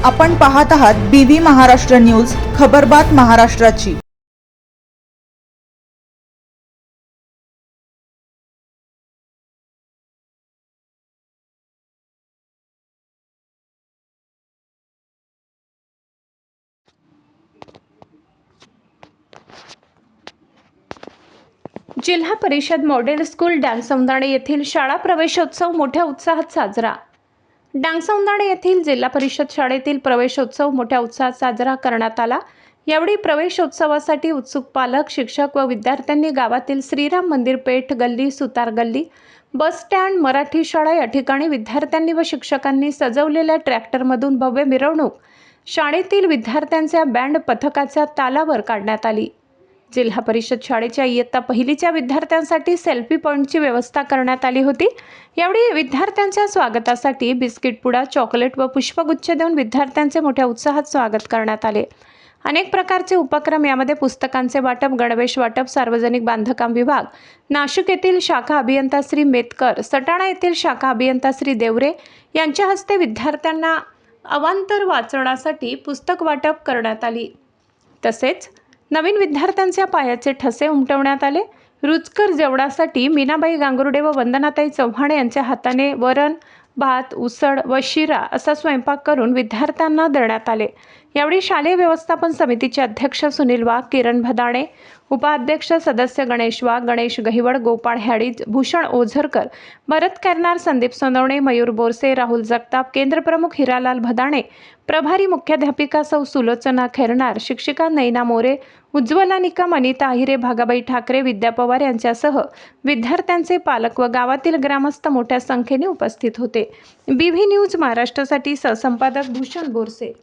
आपण पाहत आहात BV महाराष्ट्र न्यूज, खबरबात महाराष्ट्राची। जिल्हा परिषद मॉडेल स्कूल डांगसौंदाणे येथील शाळा प्रवेशोत्सव मोठ्या उत्साहात साजरा। डांगसौंदाणे येथील जिल्हा परिषद शाळेतील प्रवेशोत्सव मोठ्या उत्साहात साजरा करण्यात आला। यावेळी प्रवेशोत्सवासाठी उत्सुक पालक, शिक्षक व विद्यार्थ्यांनी गावातील श्रीराम मंदिर पेठ गल्ली, सुतार गल्ली, बस स्टँड, मराठी शाळा या ठिकाणी विद्यार्थ्यांनी व शिक्षकांनी सजवलेल्या ट्रॅक्टरमधून भव्य मिरवणूक शाळेतील विद्यार्थ्यांच्या बँड पथकाच्या तालावर काढण्यात आली। जिल्हा परिषद शाळेच्या इयत्ता पहिलीच्या विद्यार्थ्यांसाठी सेल्फी पॉइंटची व्यवस्था करण्यात आली होती। यावेळी विद्यार्थ्यांच्या स्वागतासाठी बिस्किट पुडा, चॉकलेट व पुष्पगुच्छ देऊन विद्यार्थ्यांचे मोठ्या उत्साहात स्वागत करण्यात आले। अनेक प्रकारचे उपक्रम यामध्ये पुस्तकांचे वाटप, गणवेश वाटप, सार्वजनिक बांधकाम विभाग, नाशिक येथील शाखा अभियंता श्री मेतकर, सटाणा येथील शाखा अभियंता श्री देवरे यांच्या हस्ते विद्यार्थ्यांना अवांतर वाचनासाठी पुस्तक वाटप करण्यात आली। तसेच नवीन विद्यार्थ्यांच्या पायाचे ठसे उमटवण्यात आले। रुचकर जेवणासाठी मीनाबाई गांगुर्डे व वंदनाताई चव्हाण यांच्या हाताने वरण, भात, उसळ व शिरा असा स्वयंपाक करून विद्यार्थ्यांना देण्यात आले। यावेळी शालेय व्यवस्थापन समितीचे अध्यक्ष सुनील वाघ, किरण भदाणे, उपाध्यक्ष सदस्य गणेश वाघ, गणेश गहिवड, गोपाळ हॅडीज, भूषण ओझरकर, भरत करनार, संदीप सोनवणे, मयूर बोरसे, राहुल जगताप, केंद्रप्रमुख हिरालाल भदाणे, प्रभारी मुख्याध्यापिका सौ सुलोचना खैरनार, शिक्षिका नैना मोरे, उज्ज्वला निकम, अनिता आहिरे, भागाबाई ठाकरे, विद्या पवार यांच्यासह विद्यार्थ्यांचे पालक व गावातील ग्रामस्थ मोठ्या संख्येने उपस्थित होते। BV न्यूज महाराष्ट्रासाठी सहसंपादक भूषण बोरसे।